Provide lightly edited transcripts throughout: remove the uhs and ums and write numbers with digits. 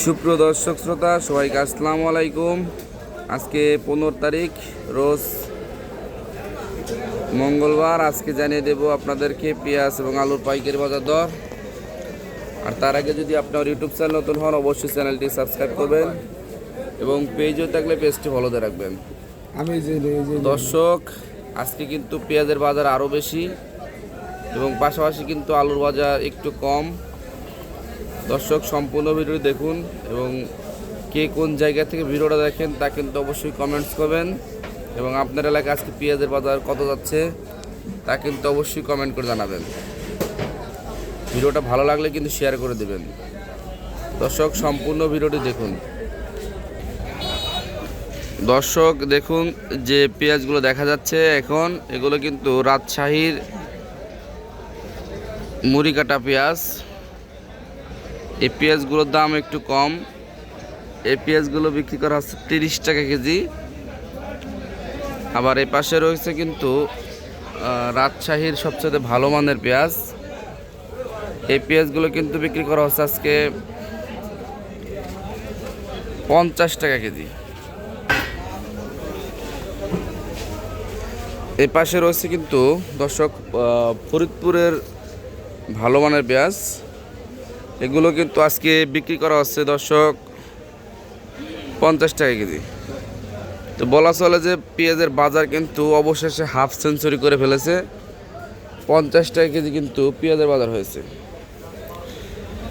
সুপ্রিয় দর্শক শ্রোতা সবাইকে আসসালামু আলাইকুম। আজকে 15 তারিখ রোজ মঙ্গলবার। আজকে জানিয়ে দেব আপনাদেরকে পেঁয়াজ এবং আলুর পাইকারি বাজার দর। আর তার আগে যদি আপনার ইউটিউব চ্যানেল নতুন হন অবশ্যই চ্যানেলটি সাবস্ক্রাইব করবেন এবং পেজও থাকলে পেজটি ফলোতে রাখবেন। দর্শক আজকে কিন্তু পেঁয়াজের বাজার আরও বেশি এবং পাশাপাশি কিন্তু আলুর বাজার একটু কম। দর্শক সম্পূর্ণ ভিডিও দেখুন এবং কে কোন জায়গা থেকে ভিডিওটা দেখেন তা কিন্তু অবশ্যই কমেন্টস করবেন এবং আপনার এলাকায় আজকে পেঁয়াজের বাজার কত যাচ্ছে তা কিন্তু অবশ্যই কমেন্ট করে জানাবেন। ভিডিওটা ভালো লাগলে কিন্তু শেয়ার করে দেবেন। দর্শক সম্পূর্ণ ভিডিওটি দেখুন। দর্শক দেখুন যে পেঁয়াজগুলো দেখা যাচ্ছে এখন, এগুলো কিন্তু রাজশাহীর মুড়ি কাটা পেঁয়াজ। এই পেঁয়াজগুলোর দাম একটু কম। এই পেঁয়াজগুলো বিক্রি করা হচ্ছে 30 টাকা কেজি। আবার এই পাশে রয়েছে কিন্তু রাজশাহীর সবচেয়ে ভালো মানের পেঁয়াজ। এই পেঁয়াজগুলো কিন্তু বিক্রি করা হচ্ছে আজকে 50 টাকা কেজি। এই পাশে রয়েছে কিন্তু দর্শক ফরিদপুরের ভালো মানের পেঁয়াজ। এগুলো কিন্তু আজকে বিক্রি করা হচ্ছে দর্শক 50 টাকা কেজি। তো বলা চলে যে পেঁয়াজের বাজার কিন্তু অবশেষে হাফ সেঞ্চুরি করে ফেলেছে। 50 টাকা কেজি কিন্তু পেঁয়াজের বাজার হয়েছে।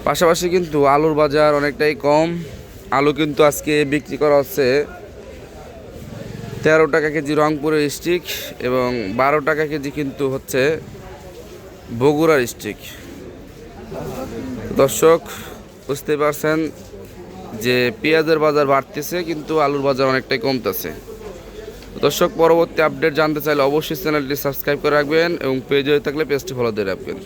পাশাপাশি কিন্তু আলুর বাজার অনেকটাই কম। আলু কিন্তু আজকে বিক্রি করা হচ্ছে 13 টাকা কেজি রংপুরের স্টিক এবং 12 টাকা কেজি কিন্তু হচ্ছে বগুড়ার স্টিক। দর্শক বুঝতে পারছেন যে পেঁয়াজের বাজার বাড়তেছে কিন্তু আলুর বাজার অনেকটাই কমতেছে। দর্শক পরবর্তী আপডেট জানতে চাইলে অবশ্যই চ্যানেলটি সাবস্ক্রাইব করে রাখবেন এবং পেজ হয়ে থাকলে পেজটি ফলো দিয়ে রাখবেন।